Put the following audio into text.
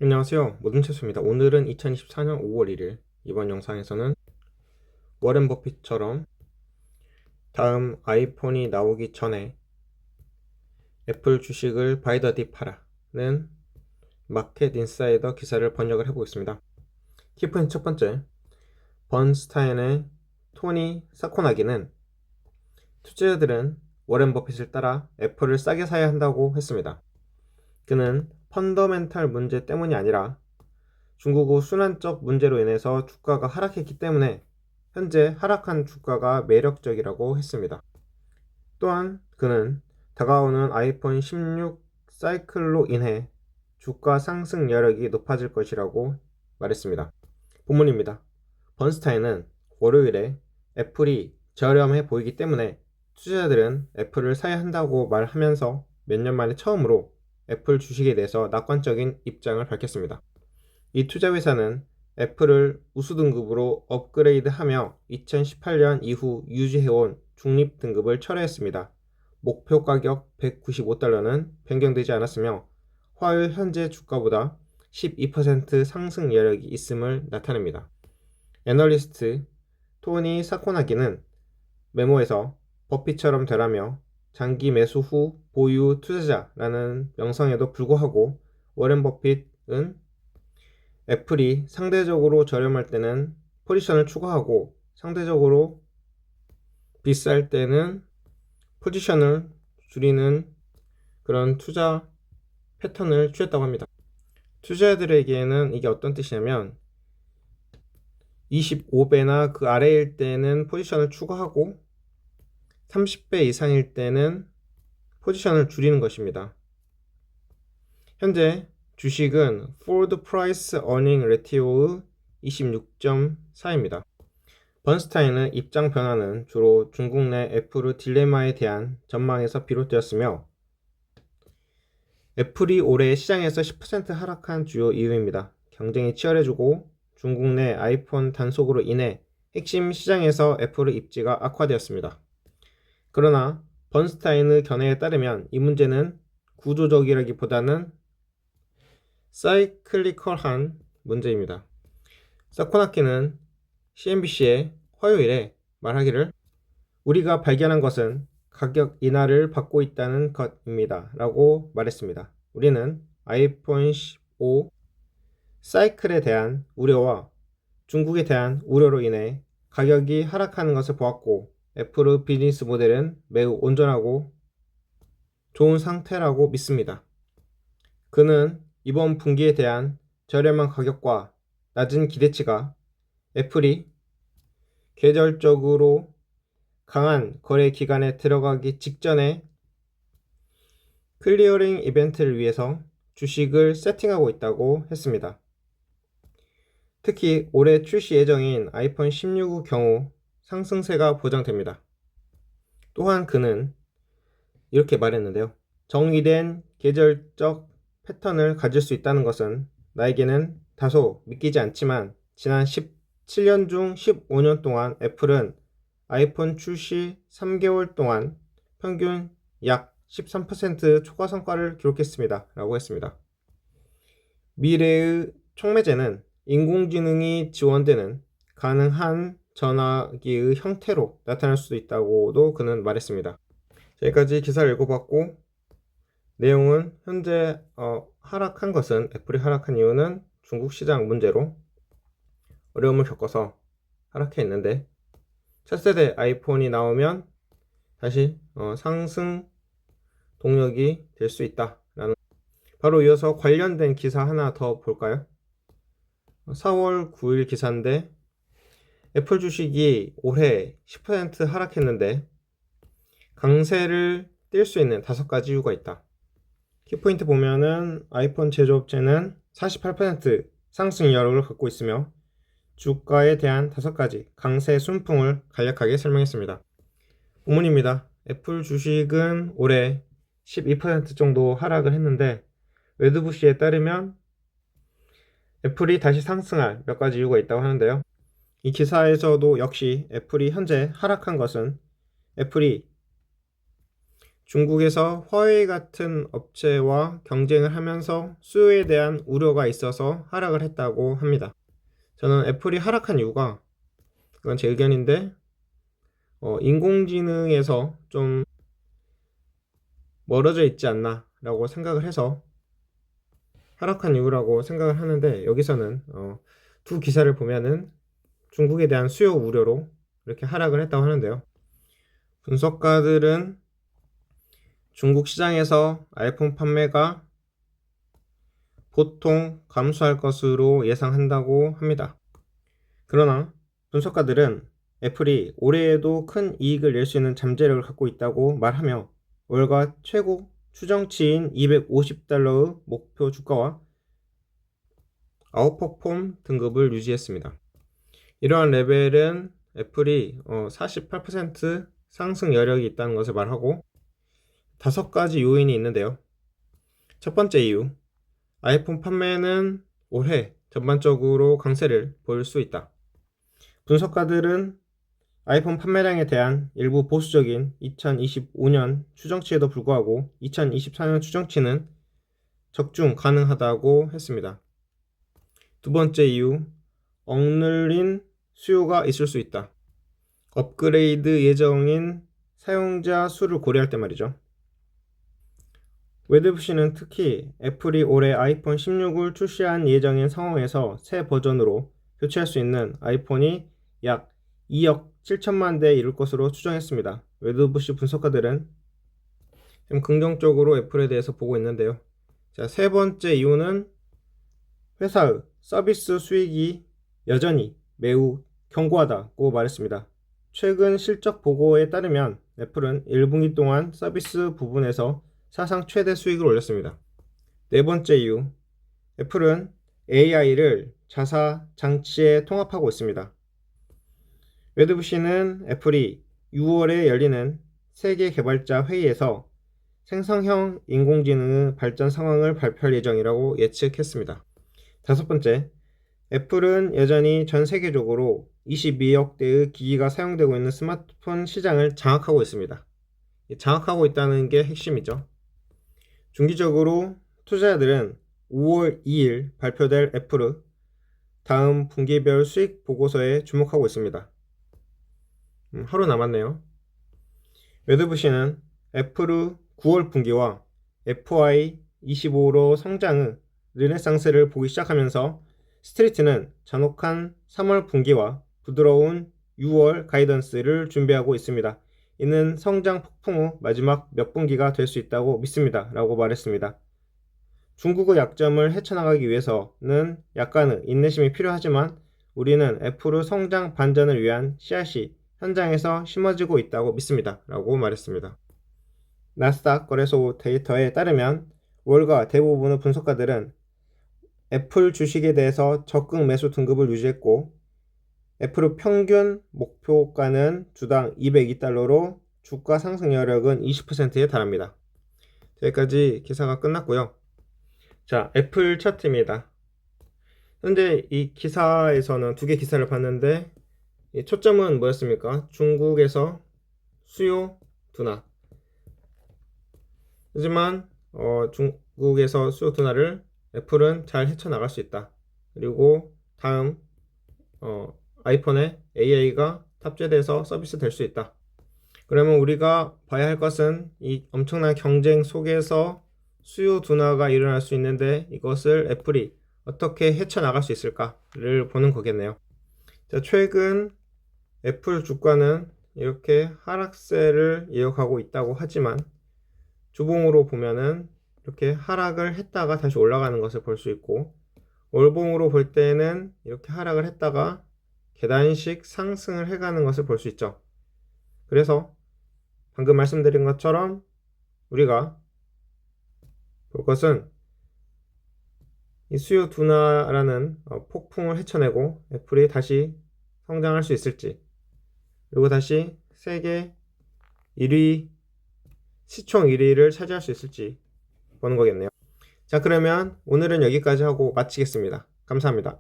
안녕하세요. 모든체스입니다. 오늘은 2024년 5월 1일, 이번 영상에서는 워렌 버핏처럼 다음 아이폰이 나오기 전에 애플 주식을 바이 더 딥 하라는 마켓 인사이더 기사를 번역을 해보겠습니다. 키포인트 첫 번째, 번스타인의 토니 사코나기는 투자자들은 워렌 버핏을 따라 애플을 싸게 사야 한다고 했습니다. 그는 펀더멘탈 문제 때문이 아니라 중국 순환적 문제로 인해서 주가가 하락했기 때문에 현재 하락한 주가가 매력적이라고 했습니다. 또한 그는 다가오는 아이폰 16 사이클로 인해 주가 상승 여력이 높아질 것이라고 말했습니다. 본문입니다. 번스타인은 월요일에 애플이 저렴해 보이기 때문에 투자자들은 애플을 사야 한다고 말하면서 몇 년 만에 처음으로 애플 주식에 대해서 낙관적인 입장을 밝혔습니다. 이 투자회사는 애플을 우수 등급으로 업그레이드하며 2018년 이후 유지해온 중립 등급을 철회했습니다. 목표 가격 195달러는 변경되지 않았으며 화요일 현재 주가보다 12% 상승 여력이 있음을 나타냅니다. 애널리스트 토니 사코나기는 메모에서 버핏처럼 되라며 장기 매수 후 보유 투자자라는 명성에도 불구하고 워렌 버핏은 애플이 상대적으로 저렴할 때는 포지션을 추가하고 상대적으로 비쌀 때는 포지션을 줄이는 그런 투자 패턴을 취했다고 합니다. 투자자들에게는 이게 어떤 뜻이냐면 25배나 그 아래일 때는 포지션을 추가하고 30배 이상일 때는 포지션을 줄이는 것입니다. 현재 주식은 Forward Price Earning Ratio의 26.4입니다. 번스타인의 입장 변화는 주로 중국 내 애플의 딜레마에 대한 전망에서 비롯되었으며 애플이 올해 시장에서 10% 하락한 주요 이유입니다. 경쟁이 치열해지고 중국 내 아이폰 단속으로 인해 핵심 시장에서 애플의 입지가 악화되었습니다. 그러나 번스타인의 견해에 따르면 이 문제는 구조적이라기보다는 사이클리컬한 문제입니다. 사코나키는 CNBC에 화요일에 말하기를 우리가 발견한 것은 가격 인하를 받고 있다는 것입니다 라고 말했습니다. 우리는 아이폰 15 사이클에 대한 우려와 중국에 대한 우려로 인해 가격이 하락하는 것을 보았고 애플의 비즈니스 모델은 매우 온전하고 좋은 상태라고 믿습니다. 그는 이번 분기에 대한 저렴한 가격과 낮은 기대치가 애플이 계절적으로 강한 거래 기간에 들어가기 직전에 클리어링 이벤트를 위해서 주식을 세팅하고 있다고 했습니다. 특히 올해 출시 예정인 아이폰 16의 경우 상승세가 보장됩니다. 또한 그는 이렇게 말했는데요. 정의된 계절적 패턴을 가질 수 있다는 것은 나에게는 다소 믿기지 않지만 지난 17년 중 15년 동안 애플은 아이폰 출시 3개월 동안 평균 약 13% 초과 성과를 기록했습니다. 라고 했습니다. 미래의 촉매제는 인공지능이 지원되는 가능한 전화기의 형태로 나타날 수도 있다고도 그는 말했습니다. 여기까지 기사를 읽어봤고 내용은 현재 하락한 것은 애플이 하락한 이유는 중국 시장 문제로 어려움을 겪어서 하락해 있는데 차세대 아이폰이 나오면 다시 상승 동력이 될 수 있다라는 바로 이어서 관련된 기사 하나 더 볼까요? 4월 9일 기사인데 애플 주식이 올해 10% 하락했는데 강세를 띌 수 있는 5가지 이유가 있다. 키포인트 보면은 아이폰 제조업체는 48% 상승 여력을 갖고 있으며 주가에 대한 5가지 강세 순풍을 간략하게 설명했습니다. 본문입니다. 애플 주식은 올해 12% 정도 하락을 했는데 웨드부시에 따르면 애플이 다시 상승할 몇 가지 이유가 있다고 하는데요. 이 기사에서도 역시 애플이 현재 하락한 것은 애플이 중국에서 화웨이 같은 업체와 경쟁을 하면서 수요에 대한 우려가 있어서 하락을 했다고 합니다. 저는 애플이 하락한 이유가, 이건 제 의견인데, 인공지능에서 좀 멀어져 있지 않나 라고 생각을 해서 하락한 이유라고 생각을 하는데, 여기서는 두 기사를 보면은 중국에 대한 수요 우려로 이렇게 하락을 했다고 하는데요. 분석가들은 중국 시장에서 아이폰 판매가 보통 감소할 것으로 예상한다고 합니다. 그러나 분석가들은 애플이 올해에도 큰 이익을 낼 수 있는 잠재력을 갖고 있다고 말하며 월가 최고 추정치인 $250의 목표 주가와 아웃퍼폼 등급을 유지했습니다. 이러한 레벨은 애플이 48% 상승 여력이 있다는 것을 말하고, 5가지 요인이 있는데요. 첫 번째 이유, 아이폰 판매는 올해 전반적으로 강세를 보일 수 있다. 분석가들은 아이폰 판매량에 대한 일부 보수적인 2025년 추정치에도 불구하고 2024년 추정치는 적중 가능하다고 했습니다. 두 번째 이유, 억눌린 수요가 있을 수 있다. 업그레이드 예정인 사용자 수를 고려할 때 말이죠. 웨드부시는 특히 애플이 올해 아이폰 16을 출시한 예정인 상황에서 새 버전으로 교체할 수 있는 아이폰이 약 2억 7천만 대에 이를 것으로 추정했습니다. 웨드부시 분석가들은 좀 긍정적으로 애플에 대해서 보고 있는데요. 자, 세 번째 이유는 회사의 서비스 수익이 여전히 매우 견고하다고 말했습니다. 최근 실적 보고에 따르면 애플은 1분기 동안 서비스 부분에서 사상 최대 수익을 올렸습니다. 네 번째 이유, 애플은 AI를 자사 장치에 통합하고 있습니다. 웨드부시는 애플이 6월에 열리는 세계 개발자 회의에서 생성형 인공지능의 발전 상황을 발표할 예정이라고 예측했습니다. 다섯 번째, 애플은 여전히 전 세계적으로 22억 대의 기기가 사용되고 있는 스마트폰 시장을 장악하고 있습니다. 장악하고 있다는 게 핵심이죠. 중기적으로 투자자들은 5월 2일 발표될 애플의 다음 분기별 수익 보고서에 주목하고 있습니다. 하루 남았네요. 웨드부시는 애플의 9월 분기와 FY25로 성장의 르네상스를 보기 시작하면서 스트리트는 잔혹한 3월 분기와 부드러운 6월 가이던스를 준비하고 있습니다. 이는 성장 폭풍 후 마지막 몇 분기가 될 수 있다고 믿습니다. 라고 말했습니다. 중국의 약점을 헤쳐나가기 위해서는 약간의 인내심이 필요하지만 우리는 애플의 성장 반전을 위한 씨앗이 현장에서 심어지고 있다고 믿습니다. 라고 말했습니다. 나스닥 거래소 데이터에 따르면 월가 대부분의 분석가들은 애플 주식에 대해서 적극 매수 등급을 유지했고, 애플의 평균 목표가는 주당 $202로 주가 상승 여력은 20%에 달합니다. 여기까지 기사가 끝났고요. 자, 애플 차트입니다. 현재 이 기사에서는 두 개 기사를 봤는데, 이 초점은 뭐였습니까? 중국에서 수요 둔화. 하지만 중국에서 수요 둔화를 애플은 잘 헤쳐나갈 수 있다. 그리고 다음 아이폰에 AI가 탑재돼서 서비스 될 수 있다. 그러면 우리가 봐야 할 것은 이 엄청난 경쟁 속에서 수요 둔화가 일어날 수 있는데 이것을 애플이 어떻게 헤쳐나갈 수 있을까를 보는 거겠네요. 자, 최근 애플 주가는 이렇게 하락세를 이어가고 있다고 하지만 주봉으로 보면은 이렇게 하락을 했다가 다시 올라가는 것을 볼 수 있고, 월봉으로 볼 때는 이렇게 하락을 했다가 계단식 상승을 해가는 것을 볼 수 있죠. 그래서 방금 말씀드린 것처럼 우리가 볼 것은 이 수요 둔화라는 폭풍을 헤쳐내고 애플이 다시 성장할 수 있을지, 그리고 다시 세계 1위 시총 1위를 차지할 수 있을지 보는 거겠네요. 자, 그러면 오늘은 여기까지 하고 마치겠습니다. 감사합니다.